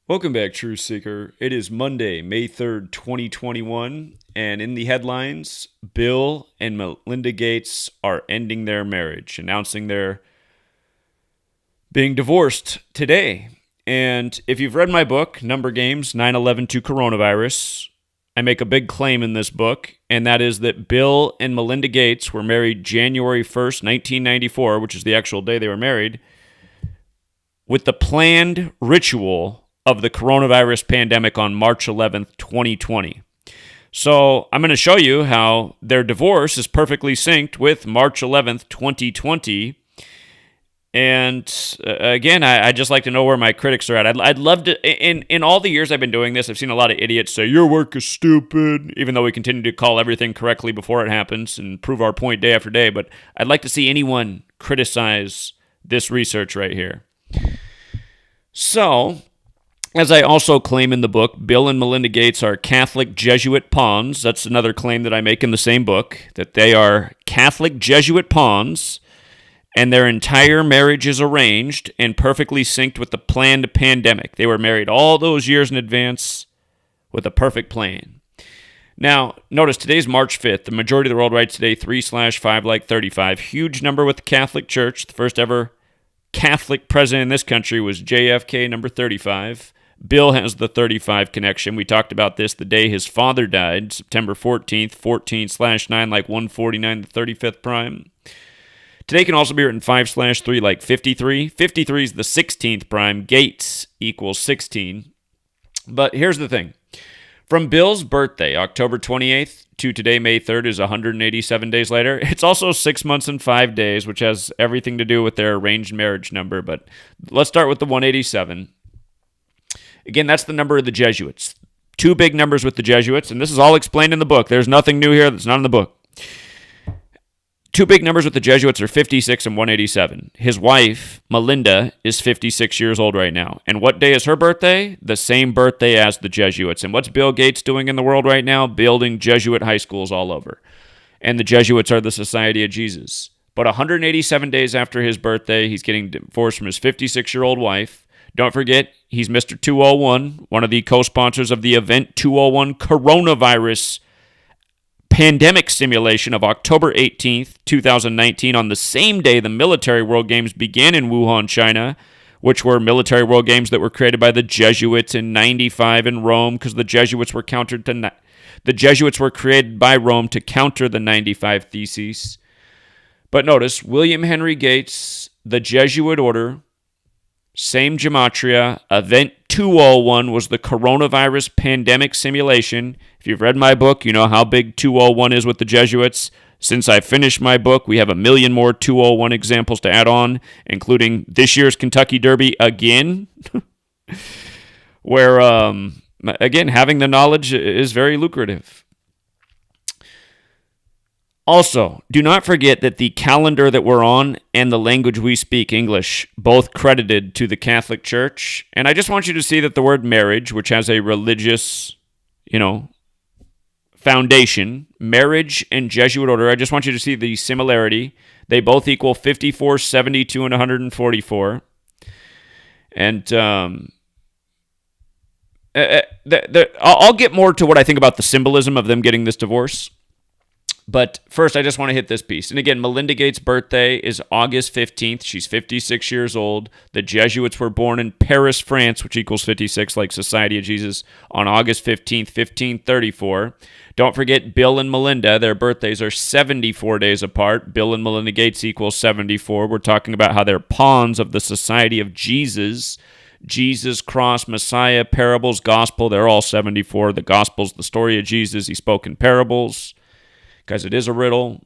Welcome back, Truth Seeker. It is Monday, May 3rd, 2021, and in the headlines, Bill and Melinda Gates are ending their marriage, announcing they're being divorced today. And if you've read my book, Number Games 9/11 to Coronavirus, I make a big claim in this book, and that is that Bill and Melinda Gates were married January 1st, 1994, which is the actual day they were married, with the planned ritual of the coronavirus pandemic on March 11th, 2020. So I'm going to show you how their divorce is perfectly synced with March 11th, 2020. And again, I just like to know where my critics are at. I'd love to, in all the years I've been doing this, I've seen a lot of idiots say, your work is stupid, even though we continue to call everything correctly before it happens and prove our point day after day. But I'd like to see anyone criticize this research right here. So, as I also claim in the book, Bill and Melinda Gates are Catholic Jesuit pawns. That's another claim that I make in the same book, that they are Catholic Jesuit pawns, and their entire marriage is arranged and perfectly synced with the planned pandemic. They were married all those years in advance with a perfect plan. Now, notice today's March 5th. The majority of the world writes today 3/5 like 35. Huge number with the Catholic Church. The first ever Catholic president in this country was JFK, number 35. Bill has the 35 connection. We talked about this the day his father died, September 14th, 14/9 like 149, the 35th prime. Today can also be written 5/3 like 53. 53 is the 16th prime. Gates equals 16. But here's the thing. From Bill's birthday, October 28th, to today, May 3rd, is 187 days later. It's also 6 months and 5 days, which has everything to do with their arranged marriage number. But let's start with the 187. Again, that's the number of the Jesuits. Two big numbers with the Jesuits, and this is all explained in the book. There's nothing new here that's not in the book. Two big numbers with the Jesuits are 56 and 187. His wife, Melinda, is 56 years old right now. And what day is her birthday? The same birthday as the Jesuits. And what's Bill Gates doing in the world right now? Building Jesuit high schools all over. And the Jesuits are the Society of Jesus. But 187 days after his birthday, he's getting divorced from his 56-year-old wife. Don't forget, he's Mr. 201, one of the co-sponsors of the Event 201 coronavirus pandemic simulation of October 18th, 2019, on the same day the Military World Games began in Wuhan, China, which were military world games that were created by the Jesuits in 95 in Rome, because the Jesuits were created by Rome to counter the 95 Theses. But notice, William Henry Gates, the Jesuit order, same gematria, Event 201 was the coronavirus pandemic simulation. If you've read my book, you know how big 201 is with the Jesuits. Since I finished my book, we have a million more 201 examples to add on, including this year's Kentucky Derby again, where, again, having the knowledge is very lucrative. Also, do not forget that the calendar that we're on and the language we speak, English, both credited to the Catholic Church. And I just want you to see that the word marriage, which has a religious, foundation, marriage and Jesuit order, I just want you to see the similarity. They both equal 54, 72, and 144. And I'll get more to what I think about the symbolism of them getting this divorce. But first, I just want to hit this piece. And again, Melinda Gates' birthday is August 15th. She's 56 years old. The Jesuits were born in Paris, France, which equals 56, like Society of Jesus, on August 15th, 1534. Don't forget Bill and Melinda. Their birthdays are 74 days apart. Bill and Melinda Gates equals 74. We're talking about how they're pawns of the Society of Jesus. Jesus, cross, Messiah, parables, gospel, they're all 74. The gospel's the story of Jesus. He spoke in parables, because it is a riddle.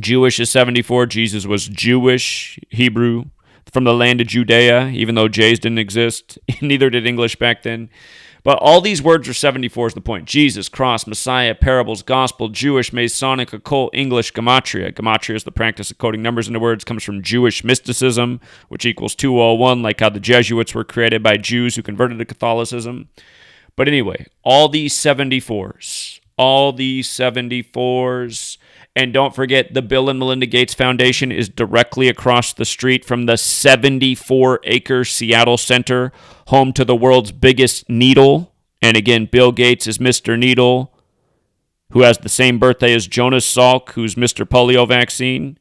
Jewish is 74. Jesus was Jewish, Hebrew, from the land of Judea, even though J's didn't exist. Neither did English back then. But all these words are 74 is the point. Jesus, cross, Messiah, parables, gospel, Jewish, Masonic, occult, English, gematria. Gematria is the practice of coding numbers into words. Comes from Jewish mysticism, which equals 201, like how the Jesuits were created by Jews who converted to Catholicism. But anyway, all these 74s, And don't forget, the Bill and Melinda Gates Foundation is directly across the street from the 74-acre Seattle Center, home to the world's biggest needle. And again, Bill Gates is Mr. Needle, who has the same birthday as Jonas Salk, who's Mr. Polio Vaccine.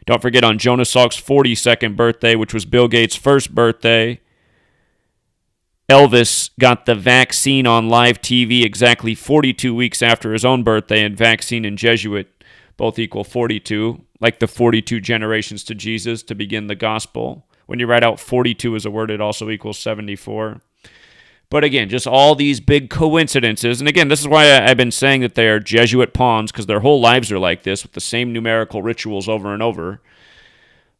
Don't forget, on Jonas Salk's 42nd birthday, which was Bill Gates' first birthday, Elvis got the vaccine on live TV exactly 42 weeks after his own birthday, and vaccine and Jesuit both equal 42, like the 42 generations to Jesus to begin the gospel. When you write out 42 as a word, it also equals 74. But again, just all these big coincidences. And again, this is why I've been saying that they are Jesuit pawns, because their whole lives are like this with the same numerical rituals over and over.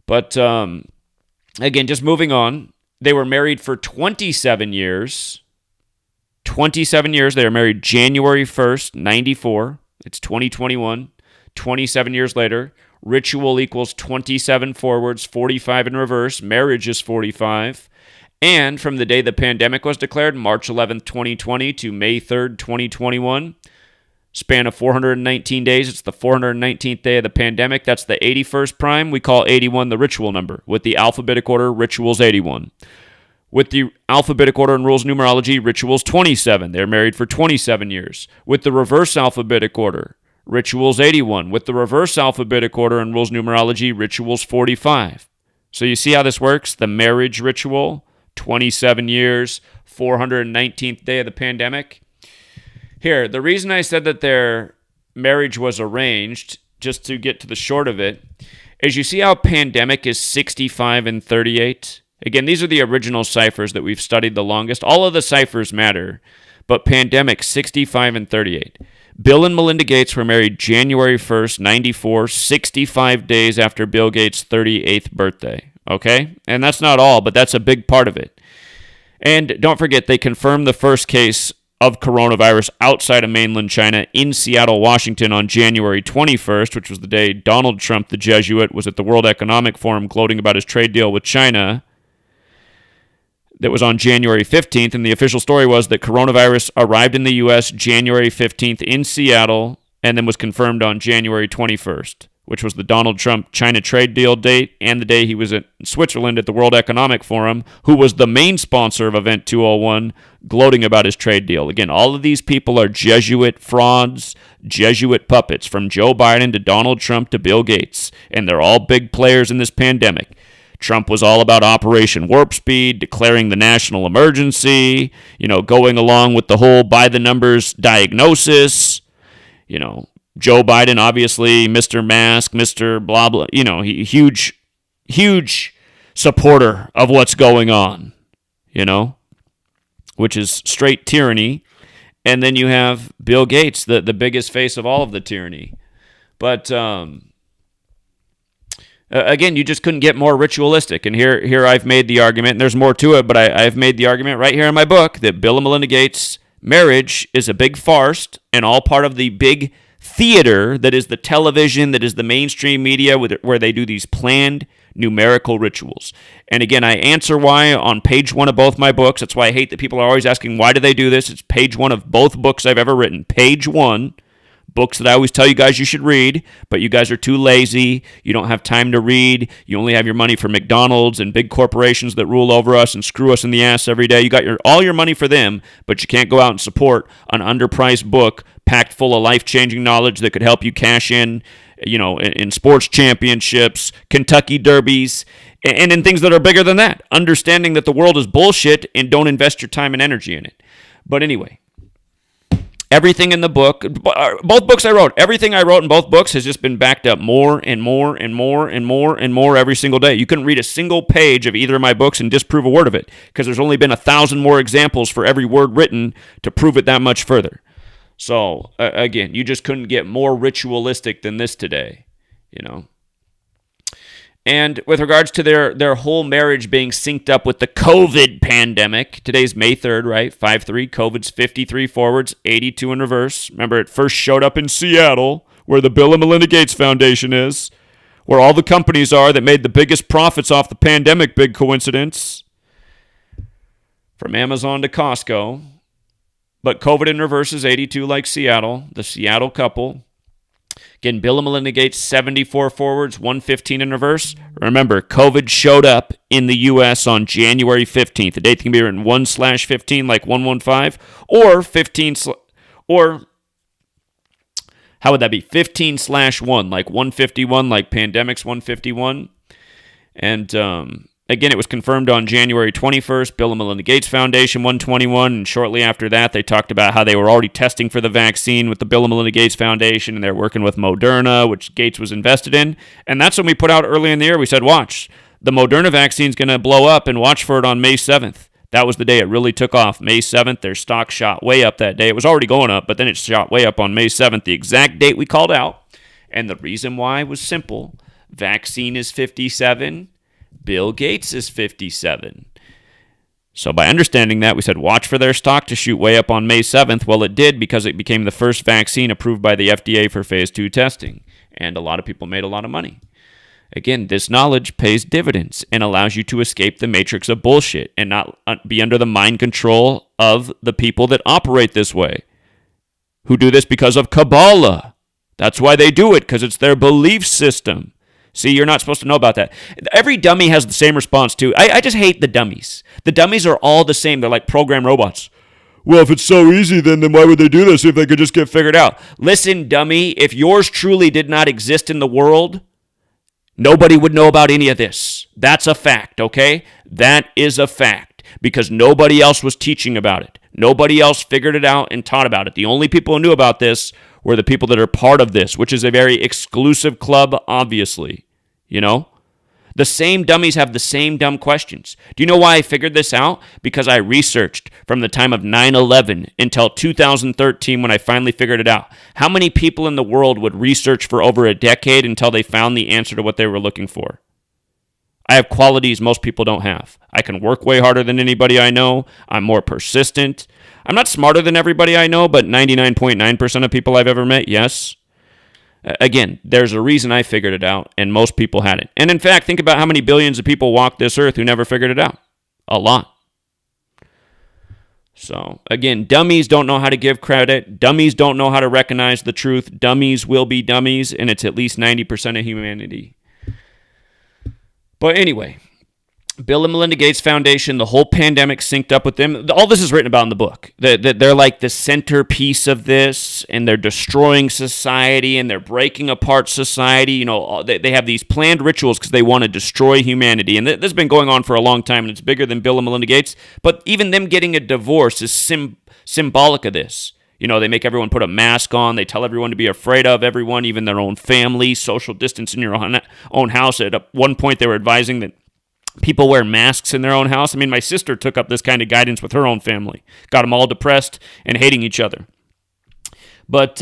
But again, just moving on. They were married for 27 years. 27 years. They were married January 1st, 94. It's 2021. 27 years later. Ritual equals 27 forwards, 45 in reverse. Marriage is 45. And from the day the pandemic was declared, March 11th, 2020 to May 3rd, 2021, span of 419 days. It's the 419th day of the pandemic. That's the 81st prime. We call 81 the ritual number. With the alphabetic order, ritual's 81. With the alphabetic order and rules numerology, ritual's 27. They're married for 27 years. With the reverse alphabetic order, ritual's 81. With the reverse alphabetic order and rules numerology, ritual's 45. So you see how this works? The marriage ritual, 27 years, 419th day of the pandemic. Here, the reason I said that their marriage was arranged, just to get to the short of it, is you see how pandemic is 65 and 38? Again, these are the original ciphers that we've studied the longest. All of the ciphers matter, but pandemic, 65 and 38. Bill and Melinda Gates were married January 1st, 94, 65 days after Bill Gates' 38th birthday. Okay? And that's not all, but that's a big part of it. And don't forget, they confirmed the first case of coronavirus outside of mainland China in Seattle, Washington on January 21st, which was the day Donald Trump, the Jesuit, was at the World Economic Forum gloating about his trade deal with China. That was on January 15th, and the official story was that coronavirus arrived in the U.S. January 15th in Seattle and then was confirmed on January 21st, which was the Donald Trump China trade deal date and the day he was in Switzerland at the World Economic Forum, who was the main sponsor of Event 201, gloating about his trade deal. Again, all of these people are Jesuit frauds, Jesuit puppets, from Joe Biden to Donald Trump to Bill Gates, and they're all big players in this pandemic. Trump was all about Operation Warp Speed, declaring the national emergency, going along with the whole by-the-numbers diagnosis. Joe Biden, obviously, Mr. Mask, Mr. blah, blah, huge supporter of what's going on, which is straight tyranny. And then you have Bill Gates, the biggest face of all of the tyranny. But again, you just couldn't get more ritualistic. And here I've made the argument, and there's more to it, but I've made the argument right here in my book that Bill and Melinda Gates' marriage is a big farce and all part of the big theater that is the television, that is the mainstream media, where they do these planned numerical rituals. And again, I answer why on page 1 of both my books. That's why I hate that people are always asking, why do they do this? It's page 1 of both books I've ever written. Page 1. Books that I always tell you guys you should read, but you guys are too lazy. You don't have time to read. You only have your money for McDonald's and big corporations that rule over us and screw us in the ass every day. You got all your money for them, but you can't go out and support an underpriced book packed full of life-changing knowledge that could help you cash in, in sports championships, Kentucky derbies, and in things that are bigger than that. Understanding that the world is bullshit and don't invest your time and energy in it. But anyway, everything in the book, both books I wrote, everything I wrote in both books has just been backed up more and more and more and more and more every single day. You couldn't read a single page of either of my books and disprove a word of it, because there's only been 1,000 more examples for every word written to prove it that much further. So, again, you just couldn't get more ritualistic than this today, And with regards to their whole marriage being synced up with the COVID pandemic, today's May 3rd, right? 5-3, COVID's 53 forwards, 82 in reverse. Remember, it first showed up in Seattle, where the Bill and Melinda Gates Foundation is, where all the companies are that made the biggest profits off the pandemic, big coincidence, from Amazon to Costco. But COVID in reverse is 82 like Seattle, the Seattle couple. Again, Bill and Melinda Gates, 74 forwards, 115 in reverse. Remember, COVID showed up in the U.S. on January 15th. The date can be written 1/15 like 115, or 15, or how would that be? 15/1 like 151, like Pandemic's 151. And again, it was confirmed on January 21st, Bill and Melinda Gates Foundation 121, and shortly after that, they talked about how they were already testing for the vaccine with the Bill and Melinda Gates Foundation, and they're working with Moderna, which Gates was invested in. And that's when we put out early in the year, we said, watch, the Moderna vaccine's going to blow up, and watch for it on May 7th. That was the day it really took off. May 7th, their stock shot way up that day. It was already going up, but then it shot way up on May 7th, the exact date we called out. And the reason why was simple. Vaccine is 57. Bill Gates is 57. So by understanding that, we said watch for their stock to shoot way up on May 7th. Well, it did, because it became the first vaccine approved by the FDA for phase 2 testing. And a lot of people made a lot of money. Again, this knowledge pays dividends and allows you to escape the matrix of bullshit and not be under the mind control of the people that operate this way, who do this because of Kabbalah. That's why they do it, because it's their belief system. See, you're not supposed to know about that. Every dummy has the same response, too. I just hate the dummies. The dummies are all the same. They're like program robots. Well, if it's so easy, then why would they do this if they could just get figured out? Listen, dummy, if yours truly did not exist in the world, nobody would know about any of this. That's a fact, okay? That is a fact, because nobody else was teaching about it. Nobody else figured it out and taught about it. The only people who knew about this were the people that are part of this, which is a very exclusive club, obviously. You know? The same dummies have the same dumb questions. Do you know why I figured this out? Because I researched from the time of 9/11 until 2013 when I finally figured it out. How many people in the world would research for over a decade until they found the answer to what they were looking for? I have qualities most people don't have. I can work way harder than anybody I know. I'm more persistent. I'm not smarter than everybody I know, but 99.9% of people I've ever met, yes. Again, there's a reason I figured it out, and most people hadn't. And in fact, think about how many billions of people walk this earth who never figured it out. A lot. So, again, dummies don't know how to give credit. Dummies don't know how to recognize the truth. Dummies will be dummies, and it's at least 90% of humanity. But anyway, Bill and Melinda Gates Foundation, the whole pandemic synced up with them. All this is written about in the book. They're like the centerpiece of this, and they're destroying society, and they're breaking apart society. You know, they have these planned rituals because they want to destroy humanity. And this has been going on for a long time, and it's bigger than Bill and Melinda Gates. But even them getting a divorce is symbolic of this. You know, they make everyone put a mask on. They tell everyone to be afraid of everyone, even their own family, social distance in your own house. At one point, they were advising that people wear masks in their own house. I mean, my sister took up this kind of guidance with her own family. Got them all depressed and hating each other. But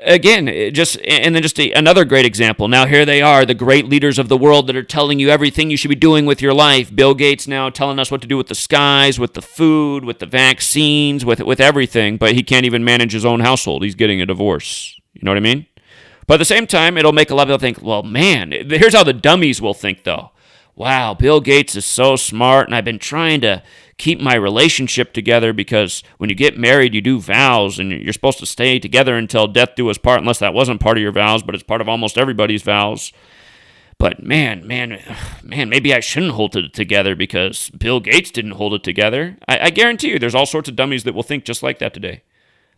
again, another great example. Now here they are, the great leaders of the world that are telling you everything you should be doing with your life. Bill Gates now telling us what to do with the skies, with the food, with the vaccines, with everything. But he can't even manage his own household. He's getting a divorce. You know what I mean? But at the same time, it'll make a lot of people think, well, man, here's how the dummies will think, though. Wow, Bill Gates is so smart, and I've been trying to keep my relationship together because when you get married, you do vows, and you're supposed to stay together until death do us part, unless that wasn't part of your vows, but it's part of almost everybody's vows. But man, maybe I shouldn't hold it together because Bill Gates didn't hold it together. I guarantee you there's all sorts of dummies that will think just like that today.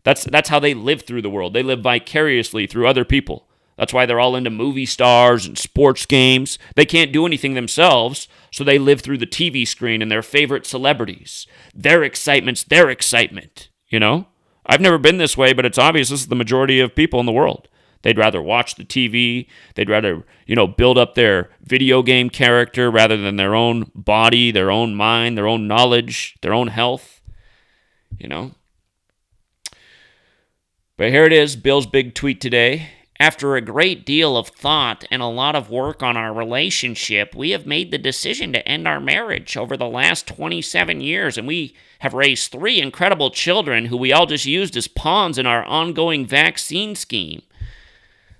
That's how they live through the world. They live vicariously through other people. That's why they're all into movie stars and sports games. They can't do anything themselves, so they live through the TV screen and their favorite celebrities. Their excitement's their excitement, you know? I've never been this way, but it's obvious this is the majority of people in the world. They'd rather watch the TV. They'd rather, build up their video game character rather than their own body, their own mind, their own knowledge, their own health, But here it is, Bill's big tweet today. After a great deal of thought and a lot of work on our relationship, we have made the decision to end our marriage over the last 27 years, and we have raised 3 incredible children who we all just used as pawns in our ongoing vaccine scheme.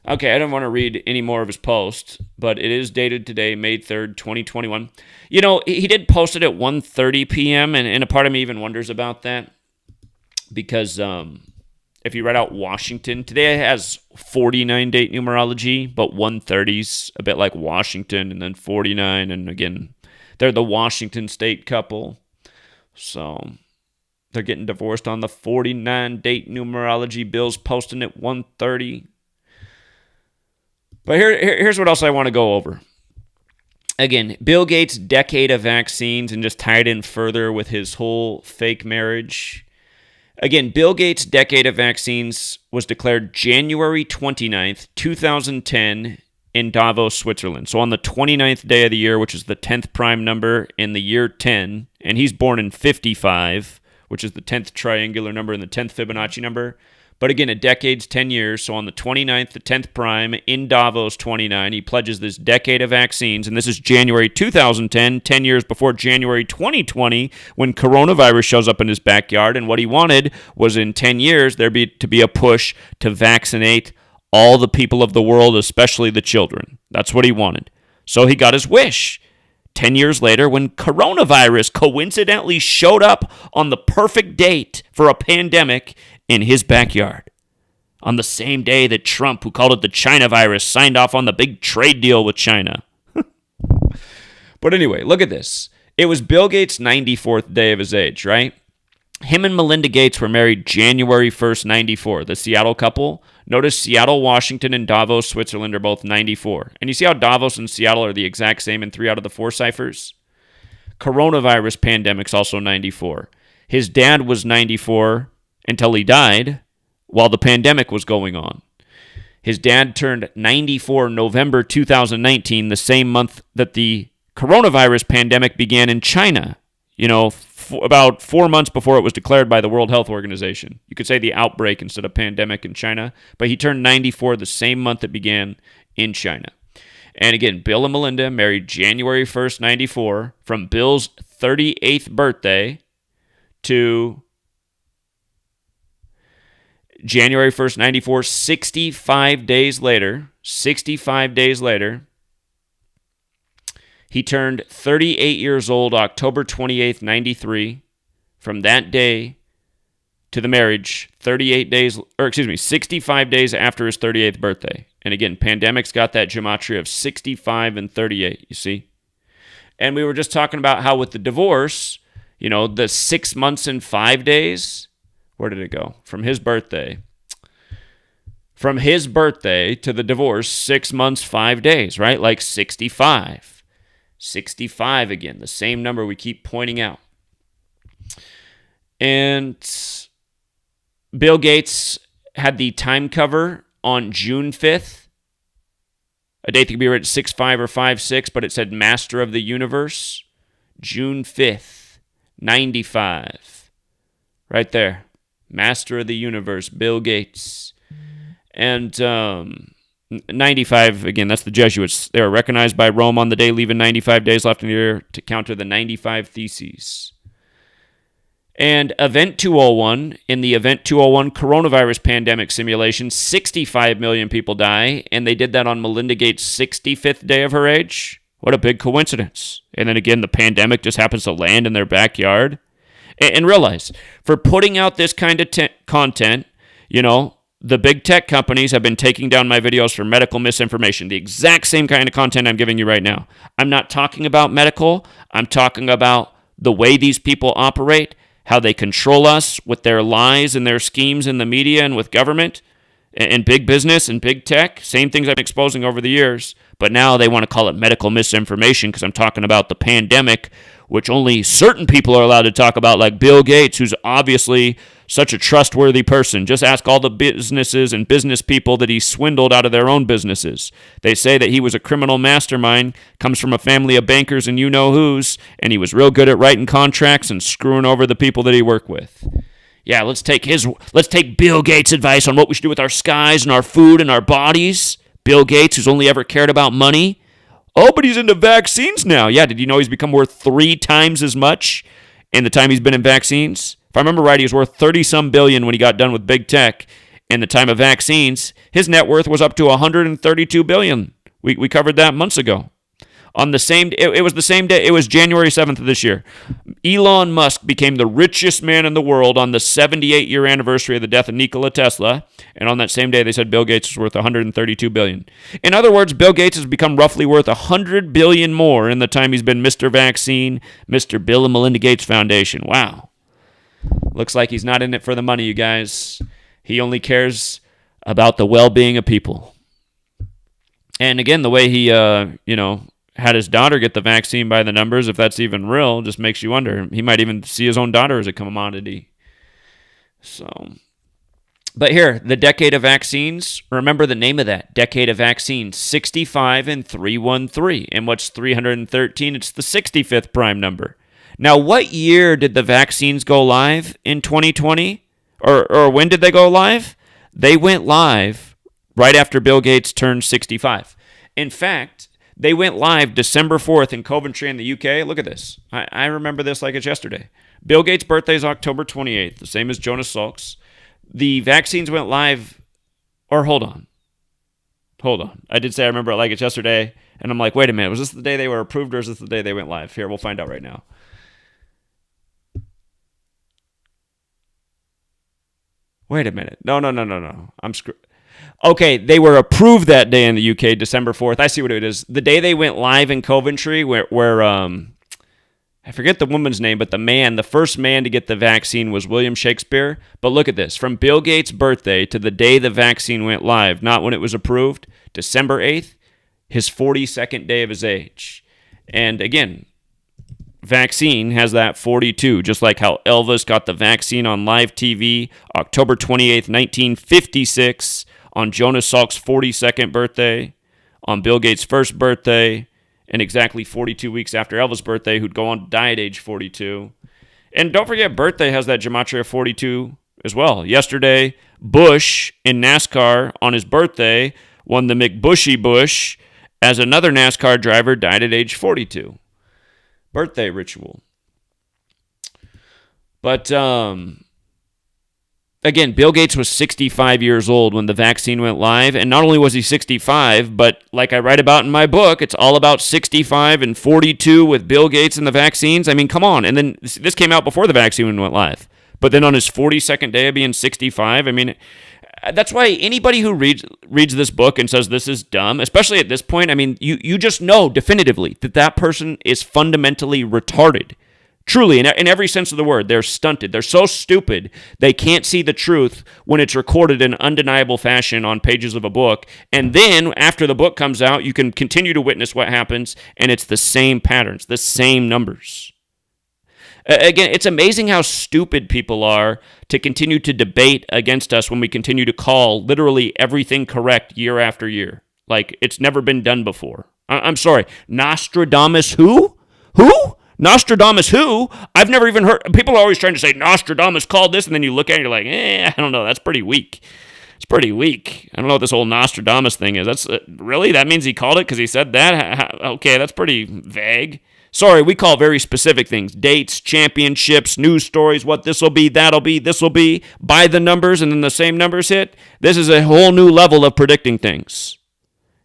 Okay, I don't want to read any more of his post, but it is dated today, May 3rd, 2021. He did post it at 1:30 p.m., and a part of me even wonders about that because if you write out Washington, today it has 49 date numerology, but 130's a bit like Washington, and then 49, and again, they're the Washington state couple. So they're getting divorced on the 49 date numerology. Bill's posting at 130. But here's what else I want to go over. Again, Bill Gates' decade of vaccines, and just tied in further with his whole fake marriage. Again, Bill Gates' decade of vaccines was declared January 29th, 2010 in Davos, Switzerland. So on the 29th day of the year, which is the 10th prime number in the year 10, and he's born in 55, which is the 10th triangular number and the 10th Fibonacci number. But again, a decade's 10 years, so on the 29th, the 10th prime, in Davos 29, he pledges this decade of vaccines, and this is January 2010, 10 years before January 2020, when coronavirus shows up in his backyard, and what he wanted was in 10 years, there to be a push to vaccinate all the people of the world, especially the children. That's what he wanted. So he got his wish. 10 years later, when coronavirus coincidentally showed up on the perfect date for a pandemic in his backyard, on the same day that Trump, who called it the China virus, signed off on the big trade deal with China. But anyway, look at this. It was Bill Gates' 94th day of his age, right? Him and Melinda Gates were married January 1st, 94, the Seattle couple. Notice Seattle, Washington, and Davos, Switzerland are both 94. And you see how Davos and Seattle are the exact same in 3 out of the 4 ciphers? Coronavirus pandemic's also 94. His dad was 94 until he died while the pandemic was going on. His dad turned 94 November 2019, the same month that the coronavirus pandemic began in China. You know, about 4 months before it was declared by the World Health Organization. You could say the outbreak instead of pandemic in China. But he turned 94 the same month it began in China. And again, Bill and Melinda married January 1st, 94, from Bill's 38th birthday to January 1st, 94, 65 days later, he turned 38 years old, October 28th, 93. From that day to the marriage, 65 days after his 38th birthday. And again, pandemic's got that gematria of 65 and 38, you see? And we were just talking about how with the divorce, you know, the 6 months and 5 days, where did it go? From his birthday to the divorce, 6 months, 5 days, right? Like 65. 65 again, the same number we keep pointing out. And Bill Gates had the time cover on June 5th. A date that could be read 6-5 or 5-6, but it said Master of the Universe. June 5th, 95. Right there. Master of the Universe, Bill Gates. And 95, again, that's the Jesuits. They were recognized by Rome on the day, leaving 95 days left in the year to counter the 95 Theses. And Event 201, in the Event 201 coronavirus pandemic simulation, 65 million people die, and they did that on Melinda Gates' 65th day of her age. What a big coincidence. And then again, the pandemic just happens to land in their backyard. And realize, for putting out this kind of content, you know, the big tech companies have been taking down my videos for medical misinformation. The exact same kind of content I'm giving you right now. I'm not talking about medical. I'm talking about the way these people operate, how they control us with their lies and their schemes in the media and with government and big business and big tech. Same things I'm exposing over the years. But now they want to call it medical misinformation because I'm talking about the pandemic, which only certain people are allowed to talk about, like Bill Gates, who's obviously such a trustworthy person. Just ask all the businesses and business people that he swindled out of their own businesses. They say that he was a criminal mastermind, comes from a family of bankers and you-know-whos, and he was real good at writing contracts and screwing over the people that he worked with. Yeah, let's take Bill Gates' advice on what we should do with our skies and our food and our bodies. Bill Gates, who's only ever cared about money. Oh, but he's into vaccines now. Yeah, did you know he's become worth 3 times as much in the time he's been in vaccines? If I remember right, he was worth 30-some billion when he got done with big tech. In the time of vaccines, his net worth was up to $132 billion. We covered that months ago. On the same, it was the same day. It was January 7th of this year. Elon Musk became the richest man in the world on the 78-year anniversary of the death of Nikola Tesla. And on that same day, they said Bill Gates was worth $132 billion. In other words, Bill Gates has become roughly worth $100 billion more in the time he's been Mr. Vaccine, Mr. Bill and Melinda Gates Foundation. Wow. Looks like he's not in it for the money, you guys. He only cares about the well-being of people. And again, the way he, had his daughter get the vaccine by the numbers, if that's even real, just makes you wonder. He might even see his own daughter as a commodity. So, but here, the decade of vaccines, remember the name of that, decade of vaccines, 65 and 313. And what's 313? It's the 65th prime number. Now, what year did the vaccines go live in 2020? Or when did they go live? They went live right after Bill Gates turned 65. In fact, they went live December 4th in Coventry in the UK. Look at this. I remember this like it's yesterday. Bill Gates' birthday is October 28th, the same as Jonas Salk's. The vaccines went live, or hold on. I did say I remember it like it's yesterday, and I'm like, wait a minute, was this the day they were approved, or is this the day they went live? Here, we'll find out right now. Wait a minute. No. I'm screwed. Okay, they were approved that day in the UK, December 4th. I see what it is. The day they went live in Coventry, where I forget the woman's name, but the first man to get the vaccine was William Shakespeare. But look at this. From Bill Gates' birthday to the day the vaccine went live, not when it was approved, December 8th, his 42nd day of his age. And again, vaccine has that 42, just like how Elvis got the vaccine on live TV October 28th, 1956, on Jonas Salk's 42nd birthday, on Bill Gates' first birthday, and exactly 42 weeks after Elvis' birthday, who'd go on to die at age 42. And don't forget, birthday has that Gematria 42 as well. Yesterday, Bush in NASCAR on his birthday won the McBushy Bush as another NASCAR driver died at age 42. Birthday ritual. But again, Bill Gates was 65 years old when the vaccine went live, and not only was he 65, but like I write about in my book, it's all about 65 and 42 with Bill Gates and the vaccines. I mean, come on. And then this came out before the vaccine went live. But then on his 42nd day of being 65, I mean, that's why anybody who reads this book and says this is dumb, especially at this point, I mean, you just know definitively that person is fundamentally retarded. Truly, in every sense of the word, they're stunted. They're so stupid, they can't see the truth when it's recorded in undeniable fashion on pages of a book. And then, after the book comes out, you can continue to witness what happens, and it's the same patterns, the same numbers. Again, it's amazing how stupid people are to continue to debate against us when we continue to call literally everything correct year after year. Like, it's never been done before. I'm sorry, Nostradamus who? Who? Nostradamus who? I've never even heard. People are always trying to say Nostradamus called this, and then you look at it, you're like, I don't know, that's pretty weak. It's pretty weak. I don't know what this whole Nostradamus thing is. That's really? That means he called it because he said that? Okay, that's pretty vague. Sorry, we call very specific things. Dates, championships, news stories, what this will be, that'll be, this will be. By the numbers, and then the same numbers hit. This is a whole new level of predicting things.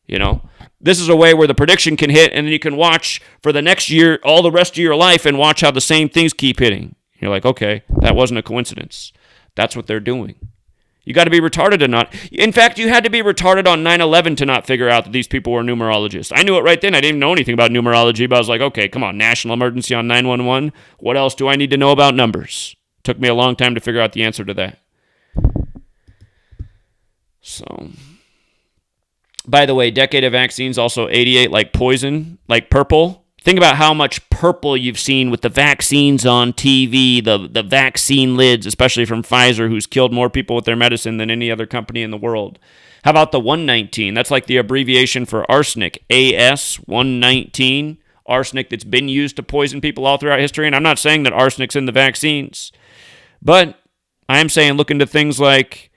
You know? This is a way where the prediction can hit, and then you can watch for the next year, all the rest of your life, and watch how the same things keep hitting. You're like, okay, that wasn't a coincidence. That's what they're doing. You got to be retarded to not. In fact, you had to be retarded on 9/11 to not figure out that these people were numerologists. I knew it right then. I didn't even know anything about numerology, but I was like, okay, come on, national emergency on 911. What else do I need to know about numbers? Took me a long time to figure out the answer to that. So, by the way, decade of vaccines, also 88, like poison, like purple. Think about how much purple you've seen with the vaccines on TV, the vaccine lids, especially from Pfizer, who's killed more people with their medicine than any other company in the world. How about the 119? That's like the abbreviation for arsenic, AS119, arsenic that's been used to poison people all throughout history. And I'm not saying that arsenic's in the vaccines, but I am saying look into things like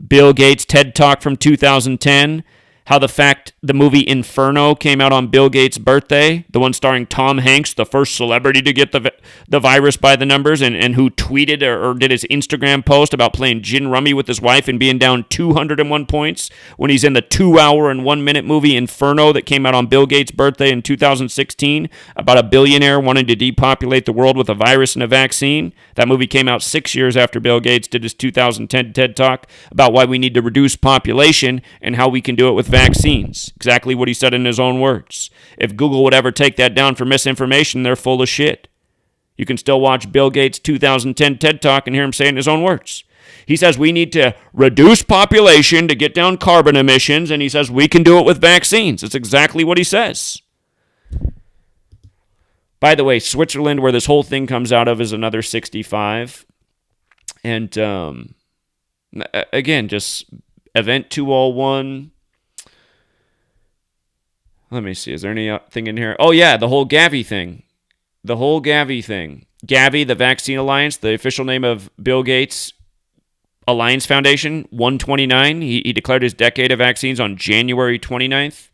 Bill Gates' TED Talk from 2010, how the movie Inferno came out on Bill Gates' birthday, the one starring Tom Hanks, the first celebrity to get the virus by the numbers, and who tweeted or did his Instagram post about playing gin rummy with his wife and being down 201 points when he's in the 2-hour and 1-minute movie Inferno that came out on Bill Gates' birthday in 2016 about a billionaire wanting to depopulate the world with a virus and a vaccine. That movie came out 6 years after Bill Gates did his 2010 TED Talk about why we need to reduce population and how we can do it with vaccines. Exactly what he said in his own words. If Google would ever take that down for misinformation, they're full of shit. You can still watch Bill Gates' 2010 TED Talk and hear him say in his own words. He says we need to reduce population to get down carbon emissions, and he says we can do it with vaccines. That's exactly what he says. By the way, Switzerland, where this whole thing comes out of, is another 65. And again, just Event 201. Let me see. Is there anything in here? Oh, yeah, the whole Gavi thing. Gavi, the Vaccine Alliance, the official name of Bill Gates' Alliance Foundation, 129. He declared his decade of vaccines on January 29th.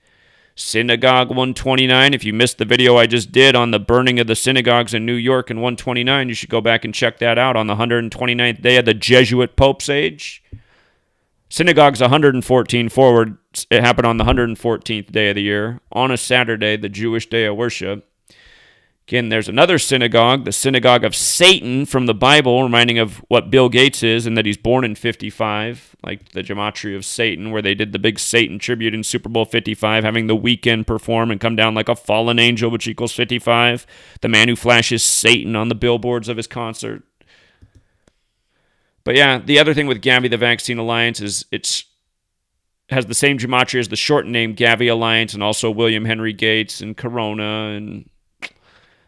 Synagogue 129. If you missed the video I just did on the burning of the synagogues in New York in 129, you should go back and check that out on the 129th day of the Jesuit Pope's age. Synagogue's 114 forward. It happened on the 114th day of the year, on a Saturday, the Jewish day of worship. Again, there's another synagogue, the Synagogue of Satan from the Bible, reminding of what Bill Gates is and that he's born in 55, like the Gematria of Satan, where they did the big Satan tribute in Super Bowl 55, having The Weeknd perform and come down like a fallen angel, which equals 55. The man who flashes Satan on the billboards of his concert. But yeah, the other thing with Gavi, the Vaccine Alliance, is it has the same gematria as the short name Gavi Alliance, and also William Henry Gates and Corona, and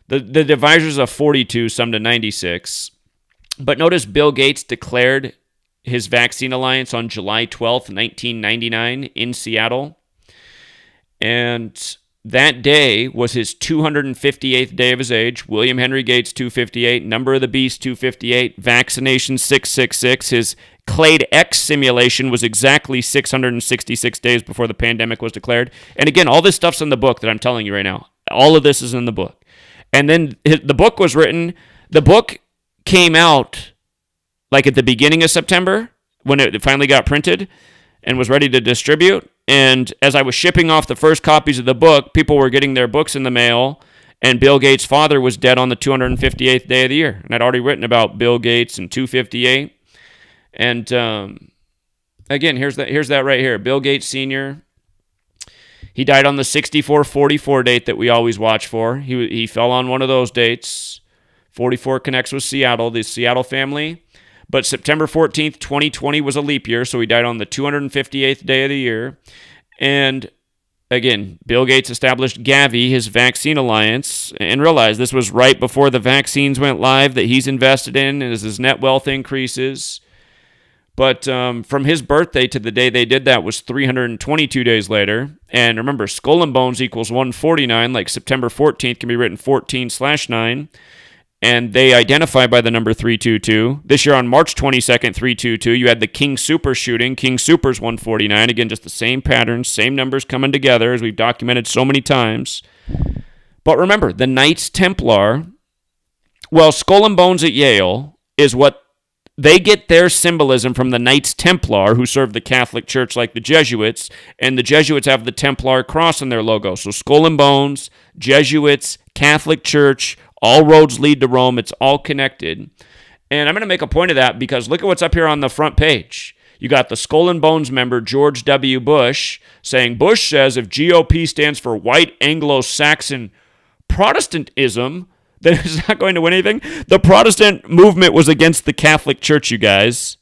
the divisors of 42, some to 96. But notice Bill Gates declared his Vaccine Alliance on July 12th, 1999 in Seattle. And that day was his 258th day of his age. William Henry Gates, 258. Number of the Beast, 258. Vaccination, 666. His Clade X simulation was exactly 666 days before the pandemic was declared. And again, all this stuff's in the book that I'm telling you right now. All of this is in the book. And then the book was written. The book came out like at the beginning of September when it finally got printed and was ready to distribute. And as I was shipping off the first copies of the book, people were getting their books in the mail, and Bill Gates' father was dead on the 258th day of the year. And I'd already written about Bill Gates and 258. And again, here's that right here. Bill Gates Sr., he died on the 64-44 date that we always watch for. He fell on one of those dates. 44 connects with Seattle, the Seattle family. But September 14th, 2020 was a leap year, so he died on the 258th day of the year. And again, Bill Gates established Gavi, his Vaccine Alliance, and realized this was right before the vaccines went live that he's invested in as his net wealth increases. But from his birthday to the day they did that was 322 days later. And remember, skull and bones equals 149, like September 14th can be written 14/9. And they identify by the number 322. This year on March 22nd, 322, you had the King Super shooting. King Super's 149. Again, just the same patterns, same numbers coming together as we've documented so many times. But remember, the Knights Templar, well, Skull and Bones at Yale is what they get their symbolism from the Knights Templar, who serve the Catholic Church like the Jesuits, and the Jesuits have the Templar cross in their logo. So Skull and Bones, Jesuits, Catholic Church, all roads lead to Rome. It's all connected. And I'm going to make a point of that because look at what's up here on the front page. You got the Skull and Bones member, George W. Bush, saying, Bush says if GOP stands for white Anglo-Saxon Protestantism, then it's not going to win anything. The Protestant movement was against the Catholic Church, you guys.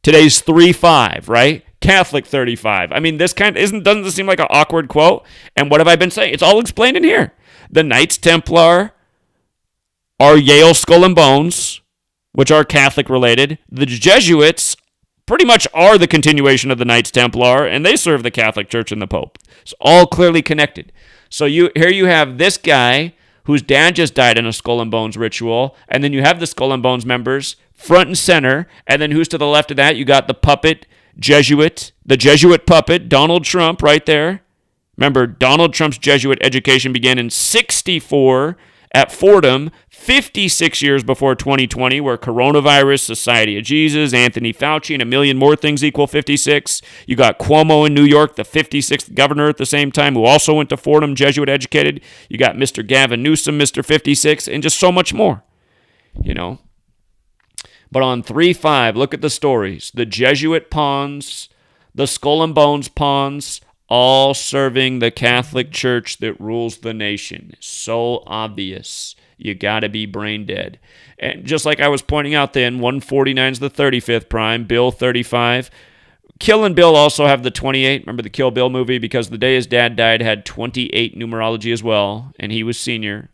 Today's 3-5, right? Catholic 35. I mean, doesn't this seem like an awkward quote? And what have I been saying? It's all explained in here. The Knights Templar are Yale Skull and Bones, which are Catholic related. The Jesuits pretty much are the continuation of the Knights Templar, and they serve the Catholic Church and the Pope. It's all clearly connected. So here you have this guy whose dad just died in a Skull and Bones ritual, and then you have the Skull and Bones members front and center, and then who's to the left of that? You got the puppet the Jesuit puppet, Donald Trump, right there. Remember, Donald Trump's Jesuit education began in 1964 at Fordham, 56 years before 2020, where coronavirus, Society of Jesus, Anthony Fauci, and a million more things equal 56. You got Cuomo in New York, the 56th governor at the same time, who also went to Fordham, Jesuit educated. You got Mr. Gavin Newsom, Mr. 56, and just so much more, But on 3-5, look at the stories. The Jesuit pawns, the Skull and Bones pawns, all serving the Catholic Church that rules the nation. So obvious. You got to be brain dead. And just like I was pointing out then, 149 is the 35th prime, Bill 35. Kill and Bill also have the 28. Remember the Kill Bill movie? Because the day his dad died had 28 numerology as well, and he was senior.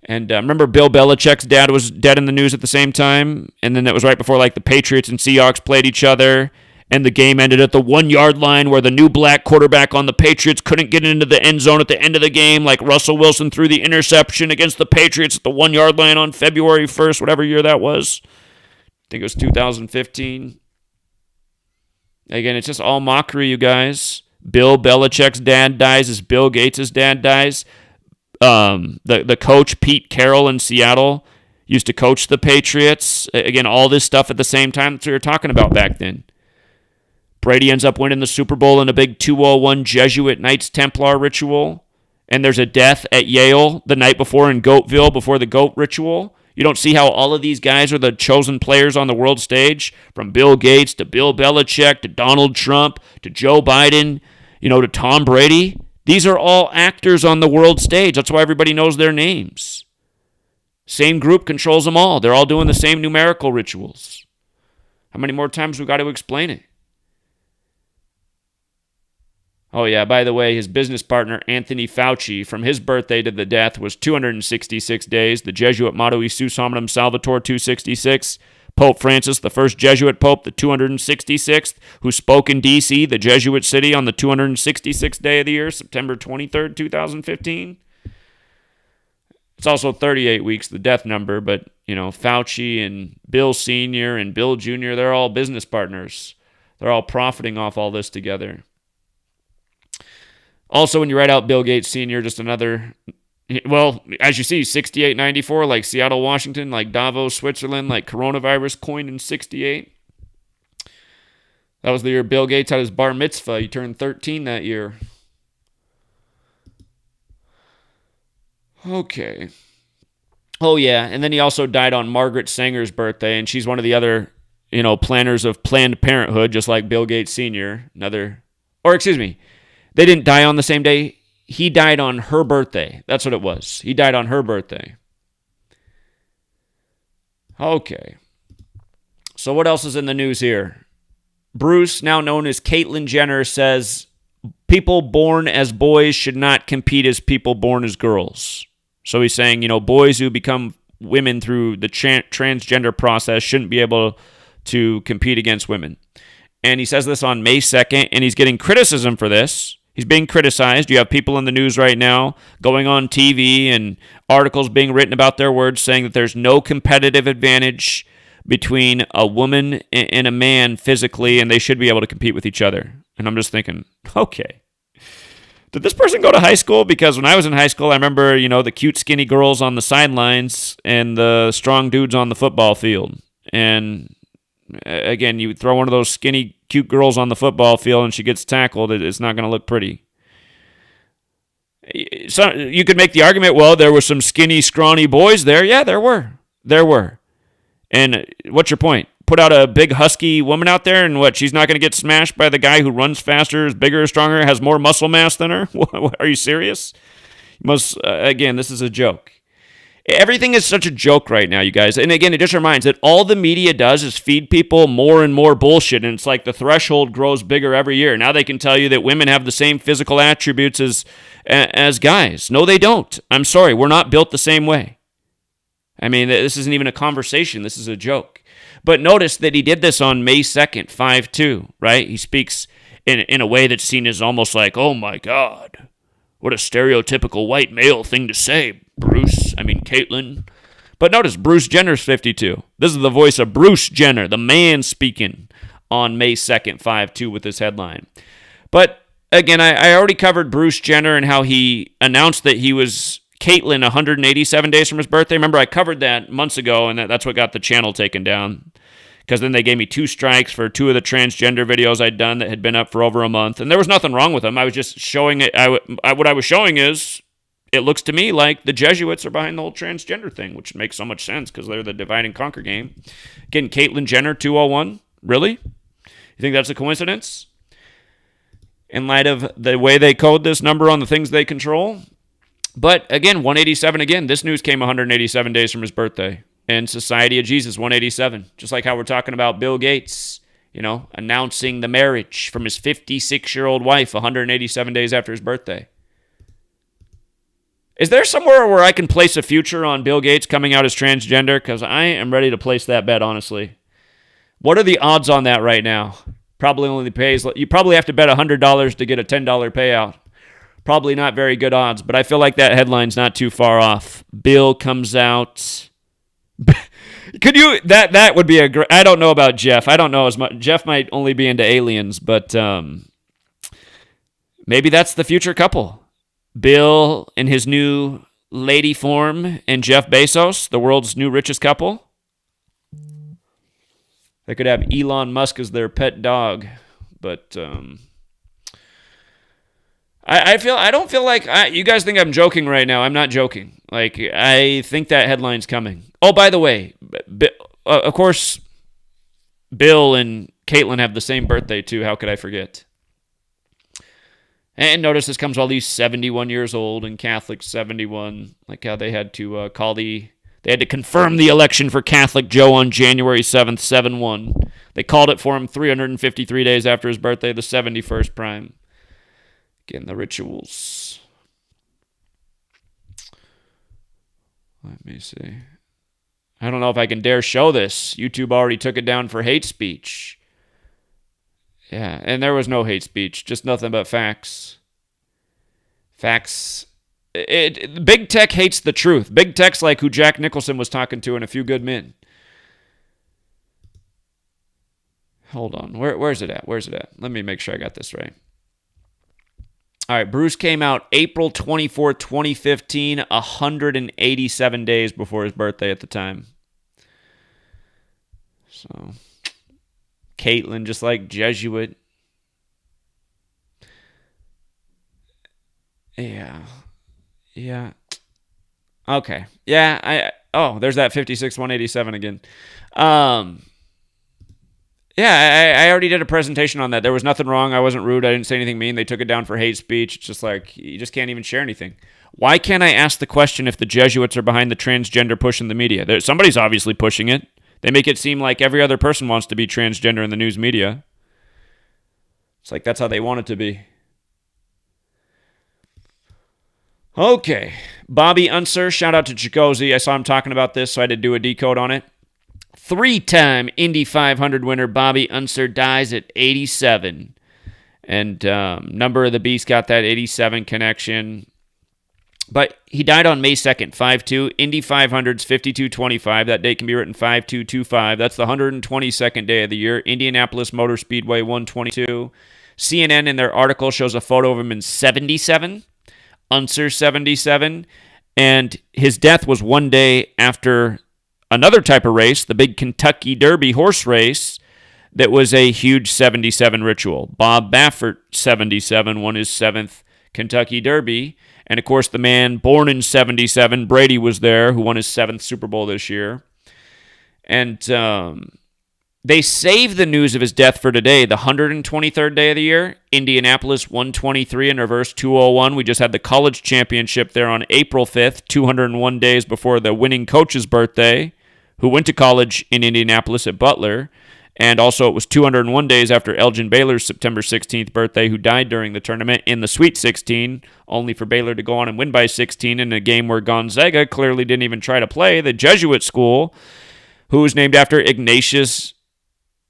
And remember Bill Belichick's dad was dead in the news at the same time? And then that was right before the Patriots and Seahawks played each other. And the game ended at the 1-yard line where the new black quarterback on the Patriots couldn't get into the end zone at the end of the game, like Russell Wilson threw the interception against the Patriots at the 1-yard line on February 1st, whatever year that was. I think it was 2015. Again, it's just all mockery, you guys. Bill Belichick's dad dies as Bill Gates' dad dies. The coach, Pete Carroll in Seattle, used to coach the Patriots. Again, all this stuff at the same time. That's what we were talking about back then. Brady ends up winning the Super Bowl in a big 201 Jesuit Knights Templar ritual. And there's a death at Yale the night before in Goatville before the goat ritual. You don't see how all of these guys are the chosen players on the world stage? From Bill Gates to Bill Belichick to Donald Trump to Joe Biden, to Tom Brady. These are all actors on the world stage. That's why everybody knows their names. Same group controls them all. They're all doing the same numerical rituals. How many more times we got to explain it? Oh, yeah, by the way, his business partner, Anthony Fauci, from his birthday to the death was 266 days. The Jesuit motto, Isus Hominum Salvator, 266. Pope Francis, the first Jesuit pope, the 266th, who spoke in D.C., the Jesuit city, on the 266th day of the year, September 23rd, 2015. It's also 38 weeks, the death number, but, Fauci and Bill Sr. and Bill Jr., they're all business partners. They're all profiting off all this together. Also, when you write out Bill Gates Sr., just another, as you see, 6894, like Seattle, Washington, like Davos, Switzerland, like coronavirus coined in 68. That was the year Bill Gates had his bar mitzvah. He turned 13 that year. Okay. Oh, yeah, and then he also died on Margaret Sanger's birthday, and she's one of the other, planners of Planned Parenthood, just like Bill Gates Sr. They didn't die on the same day. He died on her birthday. That's what it was. He died on her birthday. Okay. So what else is in the news here? Bruce, now known as Caitlyn Jenner, says people born as boys should not compete as people born as girls. So he's saying, boys who become women through the transgender process shouldn't be able to compete against women. And he says this on May 2nd, and he's getting criticism for this. He's being criticized. You have people in the news right now going on TV and articles being written about their words saying that there's no competitive advantage between a woman and a man physically, and they should be able to compete with each other. And I'm just thinking, okay. Did this person go to high school? Because when I was in high school, I remember, the cute, skinny girls on the sidelines and the strong dudes on the football field. And again, you throw one of those skinny, cute girls on the football field and she gets tackled, it's not going to look pretty. So you could make the argument, well, there were some skinny, scrawny boys there. Yeah, there were. And what's your point? Put out a big, husky woman out there, and what? She's not going to get smashed by the guy who runs faster, is bigger, stronger, has more muscle mass than her? Are you serious? Again, this is a joke. Everything is such a joke right now, you guys. And again, it just reminds that all the media does is feed people more and more bullshit, and it's like the threshold grows bigger every year. Now they can tell you that women have the same physical attributes as guys. No, they don't. I'm sorry, we're not built the same way. I mean, this isn't even a conversation. This is a joke. But notice that he did this on May 2nd, 5-2, right? He speaks in a way that's seen as almost like, oh my God, what a stereotypical white male thing to say, Caitlyn. But notice, Bruce Jenner's 52. This is the voice of Bruce Jenner, the man speaking. on May 2nd, 5-2 with this headline. But again, I already covered Bruce Jenner and how he announced that he was Caitlyn 187 days from his birthday. Remember, I covered that months ago, and that's what got the channel taken down. Because then they gave me 2 strikes for 2 of the transgender videos I'd done that had been up for over a month. And there was nothing wrong with them. I was just showing it. What I was showing is, it looks to me like the Jesuits are behind the whole transgender thing, which makes so much sense because they're the divide and conquer game. Again, Caitlyn Jenner 201. Really? You think that's a coincidence? In light of the way they code this number on the things they control? But again, 187 again. This news came 187 days from his birthday. And Society of Jesus, 187. Just like how we're talking about Bill Gates, announcing the marriage from his 56-year-old wife 187 days after his birthday. Is there somewhere where I can place a future on Bill Gates coming out as transgender? Because I am ready to place that bet, honestly. What are the odds on that right now? Probably only pays. You probably have to bet $100 to get a $10 payout. Probably not very good odds, but I feel like that headline's not too far off. Bill comes out. Could you? That would be a great. I don't know about Jeff. I don't know as much. Jeff might only be into aliens, but maybe that's the future couple. Bill in his new lady form and Jeff Bezos, the world's new richest couple. They could have Elon Musk as their pet dog, but I don't feel like you guys think I'm joking right now. I'm not joking. Like, I think that headline's coming. Oh, by the way, of course, Bill and Caitlyn have the same birthday too. How could I forget? And notice this comes while he's 71 years old and Catholic 71. Like how they had to they had to confirm the election for Catholic Joe on January 7th, 7-1. They called it for him 353 days after his birthday, the 71st prime. Again, the rituals. Let me see. I don't know if I can dare show this. YouTube already took it down for hate speech. Yeah, and there was no hate speech, just nothing but facts. Facts. Big tech hates the truth. Big tech's like who Jack Nicholson was talking to in A Few Good Men. Hold on. Where's it at? Let me make sure I got this right. All right, Bruce came out April 24th, 2015, 187 days before his birthday at the time. So, Caitlyn, just like Jesuit. Yeah. Okay. Yeah, there's that 56, 187 again. Yeah, I already did a presentation on that. There was nothing wrong. I wasn't rude. I didn't say anything mean. They took it down for hate speech. It's just like, you just can't even share anything. Why can't I ask the question if the Jesuits are behind the transgender push in the media? Somebody's obviously pushing it. They make it seem like every other person wants to be transgender in the news media. It's like that's how they want it to be. Okay. Bobby Unser, shout out to Chicozy. I saw him talking about this, so I had to do a decode on it. 3-time Indy 500 winner Bobby Unser dies at 87. And Number of the Beast got that 87 connection. But he died on May 2nd, 5-2. Indy 500's 52-25. That date can be written 5-2-25. That's the 122nd day of the year. Indianapolis Motor Speedway 122. CNN in their article shows a photo of him in 77. Unser 77. And his death was one day after another type of race, the big Kentucky Derby horse race, that was a huge 77 ritual. Bob Baffert, 77, won his 7th Kentucky Derby. And, of course, the man born in 77, Brady, was there, who won his 7th Super Bowl this year. And they saved the news of his death for today, the 123rd day of the year. Indianapolis 123 in reverse 201. We just had the college championship there on April 5th, 201 days before the winning coach's birthday, who went to college in Indianapolis at Butler. And also it was 201 days after Elgin Baylor's September 16th birthday, who died during the tournament in the Sweet 16, only for Baylor to go on and win by 16 in a game where Gonzaga clearly didn't even try to play. The Jesuit school, who was named after Ignatius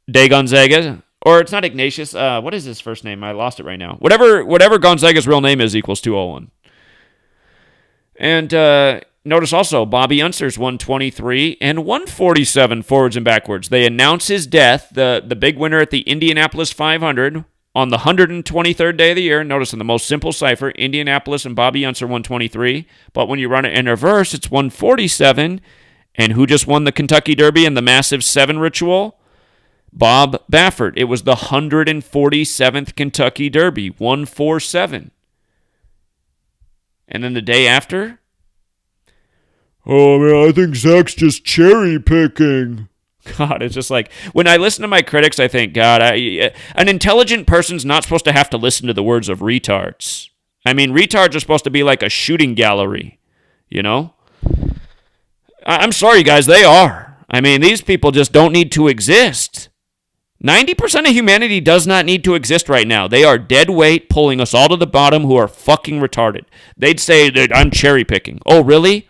de Gonzaga, or it's not Ignatius, what is his first name? I lost it right now. Whatever Gonzaga's real name is equals 201. And notice also Bobby Unser's 123 and 147 forwards and backwards. They announce his death, the big winner at the Indianapolis 500 on the 123rd day of the year. Notice in the most simple cipher, Indianapolis and Bobby Unser 123. But when you run it in reverse, it's 147. And who just won the Kentucky Derby and the massive 7 ritual? Bob Baffert. It was the 147th Kentucky Derby, 147. And then the day after, oh man, I think Zach's just cherry picking. God, it's just like, when I listen to my critics, I think, God, an intelligent person's not supposed to have to listen to the words of retards. I mean, retards are supposed to be like a shooting gallery, you know? I'm sorry, guys, they are. I mean, these people just don't need to exist. 90% of humanity does not need to exist right now. They are dead weight, pulling us all to the bottom who are fucking retarded. They'd say that I'm cherry picking. Oh, really?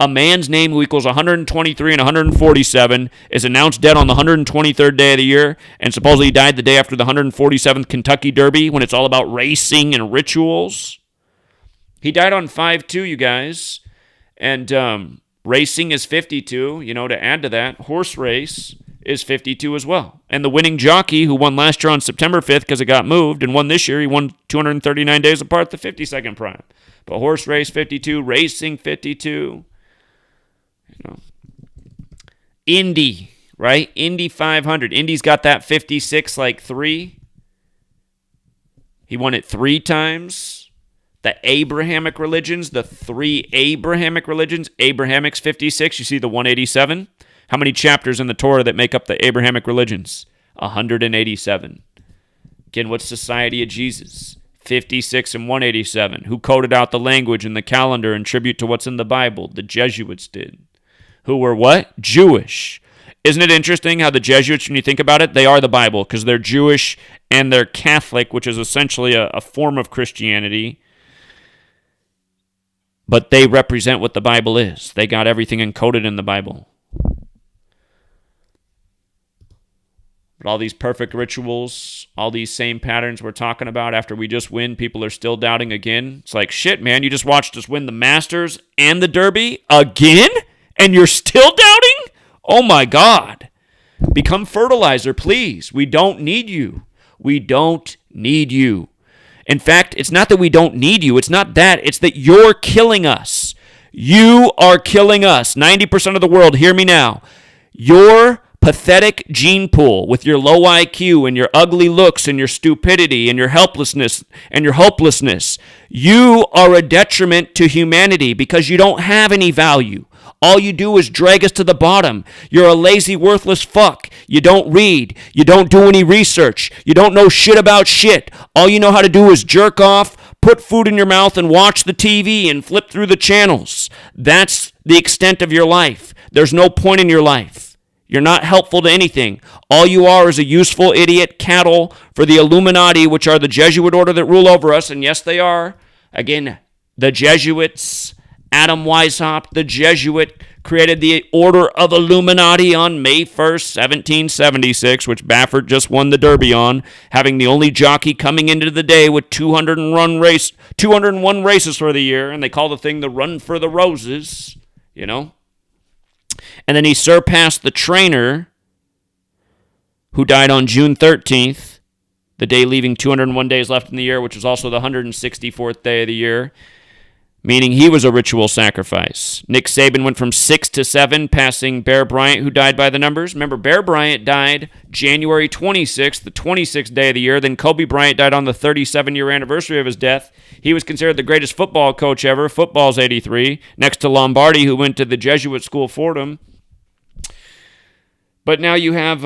A man's name who equals 123 and 147 is announced dead on the 123rd day of the year and supposedly died the day after the 147th Kentucky Derby when it's all about racing and rituals. He died on 5/2, you guys. And racing is 52. You know, to add to that, horse race is 52 as well. And the winning jockey who won last year on September 5th because it got moved and won this year, he won 239 days apart, the 52nd prime. But horse race 52, racing 52. You know, Indy, right? Indy 500. Indy's got that 56 like 3. He won it 3 times. The Abrahamic religions, the 3 Abrahamic religions, Abrahamic's 56. You see the 187? How many chapters in the Torah that make up the Abrahamic religions? 187. Again, what's Society of Jesus? 56 and 187. Who coded out the language and the calendar in tribute to what's in the Bible? The Jesuits did. Who were what? Jewish. Isn't it interesting how the Jesuits, when you think about it, they are the Bible because they're Jewish and they're Catholic, which is essentially a form of Christianity. But they represent what the Bible is. They got everything encoded in the Bible. But all these perfect rituals, all these same patterns we're talking about after we just win, people are still doubting again. It's like, shit, man, you just watched us win the Masters and the Derby again? And you're still doubting? Oh my God. Become fertilizer, please. We don't need you. We don't need you. In fact, it's not that we don't need you. It's not that. It's that you're killing us. You are killing us. 90% of the world, hear me now. Your pathetic gene pool with your low IQ and your ugly looks and your stupidity and your helplessness and your hopelessness, you are a detriment to humanity because you don't have any value. All you do is drag us to the bottom. You're a lazy, worthless fuck. You don't read. You don't do any research. You don't know shit about shit. All you know how to do is jerk off, put food in your mouth, and watch the TV and flip through the channels. That's the extent of your life. There's no point in your life. You're not helpful to anything. All you are is a useful idiot cattle for the Illuminati, which are the Jesuit order that rule over us. And yes, they are. Again, the Jesuits. Adam Weishaupt, the Jesuit, created the Order of Illuminati on May 1st, 1776, which Baffert just won the Derby on, having the only jockey coming into the day with 201 races for the year, and they call the thing the Run for the Roses, you know. And then he surpassed the trainer, who died on June 13th, the day leaving 201 days left in the year, which was also the 164th day of the year, meaning he was a ritual sacrifice. Nick Saban went from 6 to 7, passing Bear Bryant, who died by the numbers. Remember, Bear Bryant died January 26th, the 26th day of the year. Then Kobe Bryant died on the 37-year anniversary of his death. He was considered the greatest football coach ever. Football's 83, next to Lombardi, who went to the Jesuit school Fordham. But now you have,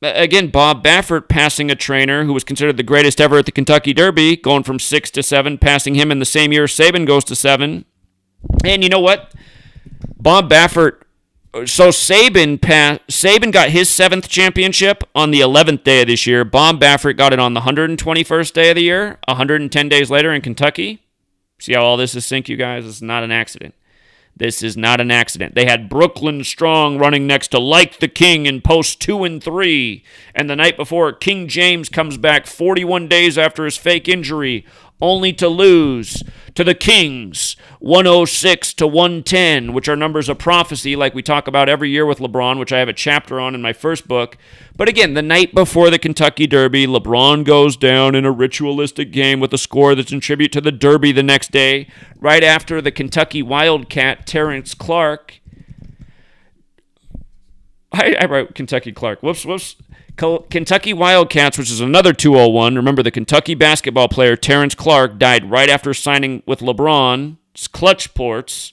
again, Bob Baffert passing a trainer who was considered the greatest ever at the Kentucky Derby, going from 6 to 7, passing him in the same year Saban goes to 7. And you know what? Bob Baffert, so Saban got his 7th championship on the 11th day of this year. Bob Baffert got it on the 121st day of the year, 110 days later in Kentucky. See how all this is synced, you guys? It's not an accident. This is not an accident. They had Brooklyn Strong running next to Like the King in posts 2 and 3. And the night before, King James comes back 41 days after his fake injury. only to lose to the Kings 106-110, which are numbers of prophecy like we talk about every year with LeBron, which I have a chapter on in my first book. But again, the night before the Kentucky Derby, LeBron goes down in a ritualistic game with a score that's in tribute to the Derby the next day, right after the Kentucky Wildcat, Terrence Clark. I wrote Kentucky Clark. Whoops. Kentucky Wildcats, which is another 201. Remember, the Kentucky basketball player Terrence Clark died right after signing with LeBron's clutch ports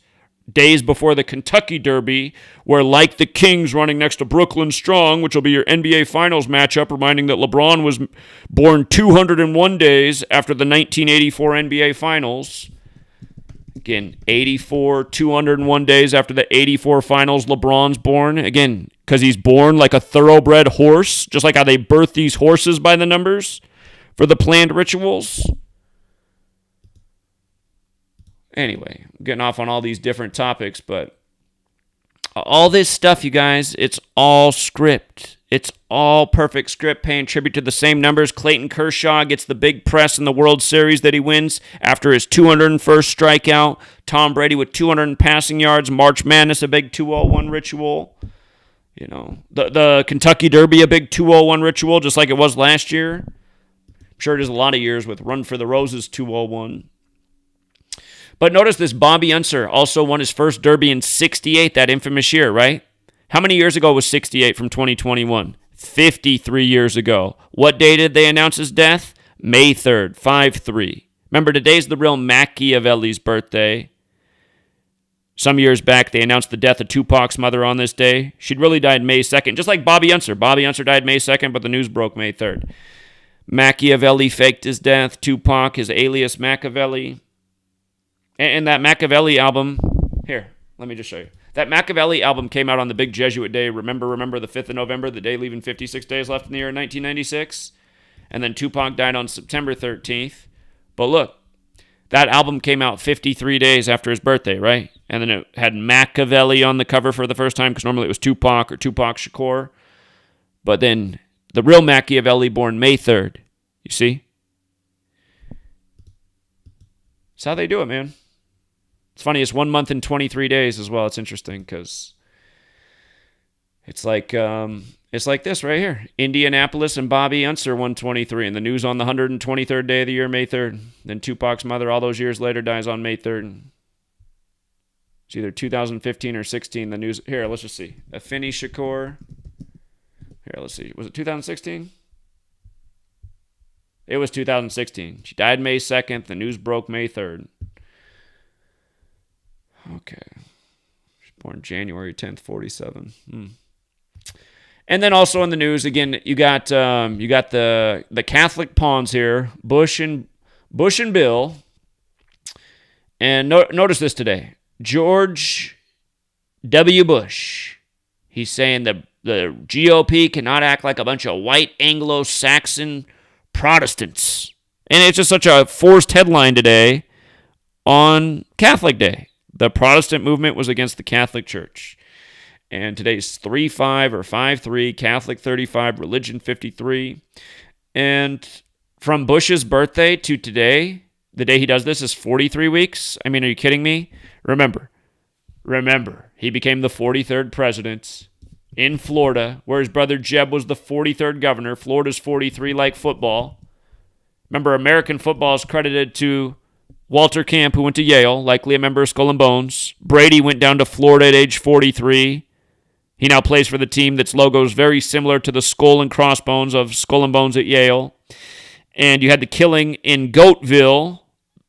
days before the Kentucky Derby, where like the Kings running next to Brooklyn Strong, which will be your NBA Finals matchup, reminding that LeBron was born 201 days after the 1984 NBA Finals. Again, 201 days after the 84 Finals, LeBron's born. Again, because he's born like a thoroughbred horse, just like how they birth these horses by the numbers for the planned rituals. Anyway, I'm getting off on all these different topics, but all this stuff, you guys, it's all script. It's all perfect script, paying tribute to the same numbers. Clayton Kershaw gets the big press in the World Series that he wins after his 201st strikeout. Tom Brady with 200 passing yards. March Madness, a big 201 ritual. You know, the Kentucky Derby, a big 201 ritual, just like it was last year. I'm sure it is a lot of years with Run for the Roses 201. But notice this, Bobby Unser also won his first Derby in 68, that infamous year, right? How many years ago was 68 from 2021? 53 years ago. What day did they announce his death? May 3rd, 5-3. Remember, today's the real Machiavelli's birthday. Some years back, they announced the death of Tupac's mother on this day. She'd really died May 2nd, just like Bobby Unser. Bobby Unser died May 2nd, but the news broke May 3rd. Machiavelli faked his death. Tupac, his alias Machiavelli. And that Machiavelli album, here, let me just show you. That Machiavelli album came out on the big Jesuit day. Remember the 5th of November, the day leaving 56 days left in the year 1996? And then Tupac died on September 13th. But look, that album came out 53 days after his birthday, right? And then it had Machiavelli on the cover for the first time, because normally it was Tupac or Tupac Shakur. But then the real Machiavelli born May 3rd. You see? That's how they do it, man. It's funny, it's 1 month and 23 days as well. It's interesting because it's like this right here. Indianapolis and Bobby Unser 123, and the news on the 123rd day of the year, May 3rd. Then Tupac's mother, all those years later, dies on May 3rd. It's either 2015 or 16. The news here. Let's just see. Afeni Shakur. Here, let's see. Was it 2016? It was 2016. She died May 2nd. The news broke May 3rd. Okay. She was born January 10th, 47. And then also in the news, again, you got the Catholic pawns here, Bush and Bill. And notice this today. George W. Bush. He's saying that the GOP cannot act like a bunch of white Anglo-Saxon Protestants. And it's just such a forced headline today on Catholic Day. The Protestant movement was against the Catholic Church. And today's 3-5 or 5-3, Catholic 35, religion 53. And from Bush's birthday to today, the day he does this is 43 weeks. I mean, are you kidding me? Remember, he became the 43rd president in Florida, where his brother Jeb was the 43rd governor. Florida's 43 like football. Remember, American football is credited to Walter Camp, who went to Yale, likely a member of Skull and Bones. Brady went down to Florida at age 43. He now plays for the team that's logo is very similar to the skull and crossbones of Skull and Bones at Yale. And you had the killing in Goatville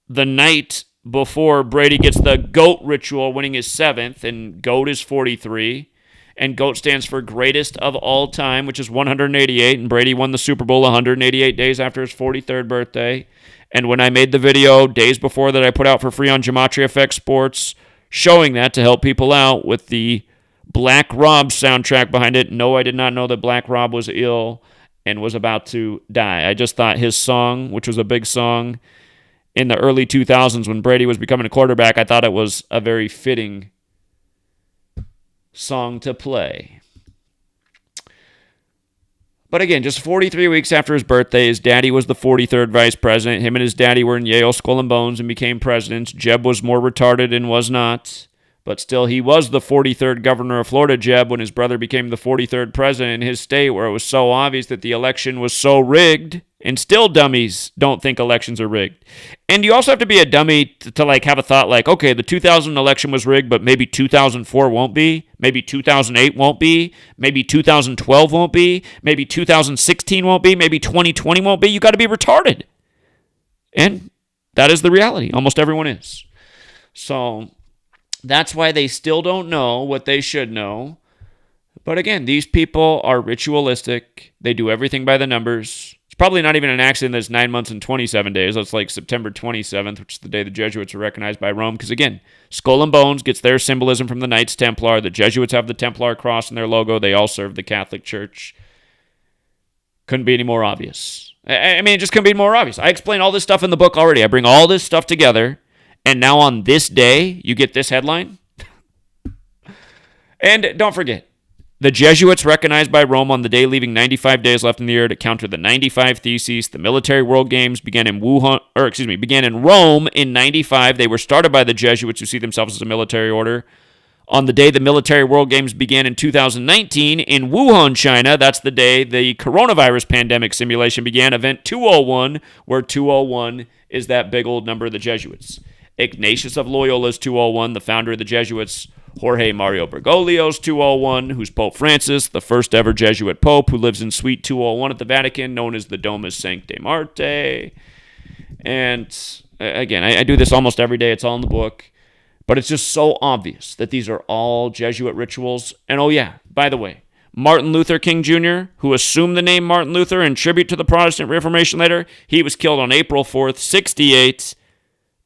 the night before Brady gets the GOAT ritual, winning his 7th, and GOAT is 43. And GOAT stands for greatest of all time, which is 188, and Brady won the Super Bowl 188 days after his 43rd birthday. And when I made the video days before that I put out for free on Gematria Effect Sports, showing that to help people out with the Black Rob soundtrack behind it, no, I did not know that Black Rob was ill and was about to die. I just thought his song, which was a big song in the early 2000s when Brady was becoming a quarterback, I thought it was a very fitting song to play. But again, just 43 weeks after his birthday, his daddy was the 43rd vice president. Him and his daddy were in Yale Skull and Bones and became presidents. Jeb was more retarded and was not. But still, he was the 43rd governor of Florida, Jeb, when his brother became the 43rd president in his state, where it was so obvious that the election was so rigged. And still dummies don't think elections are rigged. And you also have to be a dummy to like have a thought like, okay, the 2000 election was rigged, but maybe 2004 won't be. Maybe 2008 won't be. Maybe 2012 won't be. Maybe 2016 won't be. Maybe 2020 won't be. You got to be retarded. And that is the reality. Almost everyone is. So that's why they still don't know what they should know. But again, these people are ritualistic. They do everything by the numbers. It's probably not even an accident that it's 9 months and 27 days. That's like September 27th, which is the day the Jesuits were recognized by Rome. Because again, Skull and Bones gets their symbolism from the Knights Templar. The Jesuits have the Templar cross in their logo. They all serve the Catholic Church. Couldn't be any more obvious. I mean, it just couldn't be more obvious. I explain all this stuff in the book already. I bring all this stuff together. And now on this day, you get this headline. And don't forget, the Jesuits recognized by Rome on the day leaving 95 days left in the year to counter the 95 Theses. The military World Games began in Rome in 95. They were started by the Jesuits, who see themselves as a military order. On the day the military World Games began in 2019 in Wuhan, China, that's the day the coronavirus pandemic simulation began, event 201, where 201 is that big old number of the Jesuits. Ignatius of Loyola's 201, the founder of the Jesuits. Jorge Mario Bergoglio's 201, who's Pope Francis, the first ever Jesuit Pope, who lives in Suite 201 at the Vatican, known as the Domus Sancti Marte. And again, I do this almost every day. It's all in the book. But it's just so obvious that these are all Jesuit rituals. And oh yeah, by the way, Martin Luther King Jr., who assumed the name Martin Luther in tribute to the Protestant Reformation later, he was killed on April 4th, 68,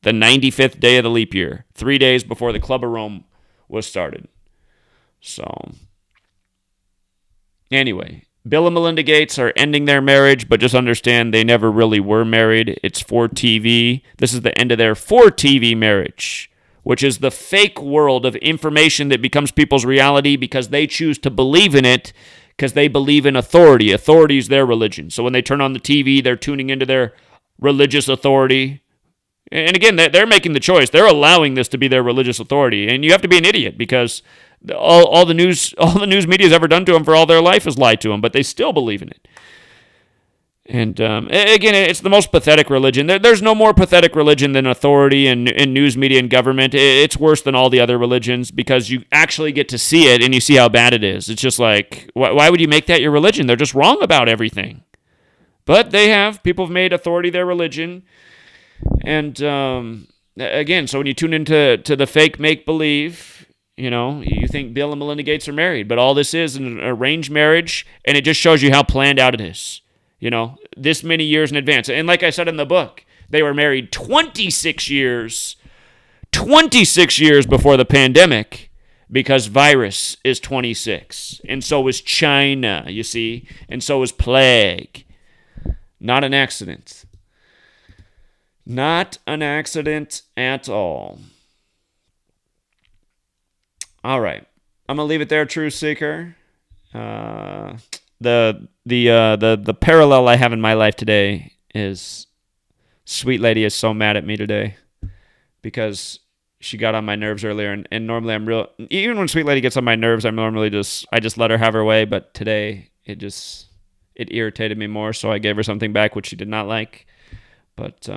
the 95th day of the leap year, 3 days before the Club of Rome was started. So, anyway, Bill and Melinda Gates are ending their marriage, but just understand they never really were married. It's for TV. This is the end of their for TV marriage, which is the fake world of information that becomes people's reality because they choose to believe in it because they believe in authority. Authority is their religion. So when they turn on the TV, they're tuning into their religious authority. And again, they're making the choice. They're allowing this to be their religious authority. And you have to be an idiot because all the news media has ever done to them for all their life is lied to them, but they still believe in it. And again, it's the most pathetic religion. There's no more pathetic religion than authority and news media and government. It's worse than all the other religions because you actually get to see it and you see how bad it is. It's just like, why would you make that your religion? They're just wrong about everything. But people have made authority their religion. And again, so when you tune into the fake make-believe, you think Bill and Melinda Gates are married, but all this is an arranged marriage, and it just shows you how planned out it is. This many years in advance. And like I said in the book, they were married 26 years before the pandemic because virus is 26. And so is China, you see, and so is plague. Not an accident. Not an accident at all. All right. I'm going to leave it there, Truth Seeker. The parallel I have in my life today is Sweet Lady is so mad at me today because she got on my nerves earlier, and normally even when Sweet Lady gets on my nerves, I just let her have her way, but today it irritated me more, so I gave her something back which she did not like. But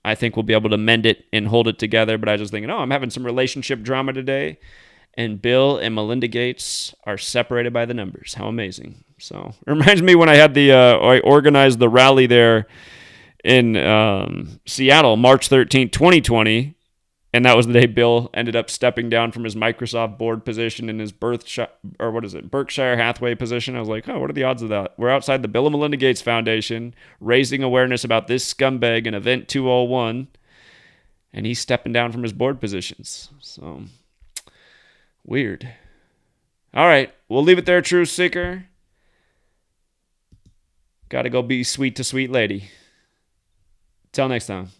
I think we'll be able to mend it and hold it together. But I was just thinking, I'm having some relationship drama today. And Bill and Melinda Gates are separated by the numbers. How amazing. So it reminds me when I had I organized the rally there in Seattle, March 13th, 2020. And that was the day Bill ended up stepping down from his Microsoft board position in his Berkshire Hathaway position. I was like, what are the odds of that? We're outside the Bill and Melinda Gates Foundation, raising awareness about this scumbag in Event 201, and he's stepping down from his board positions. So, weird. All right, we'll leave it there, Truth Seeker. Got to go be sweet to Sweet Lady. Till next time.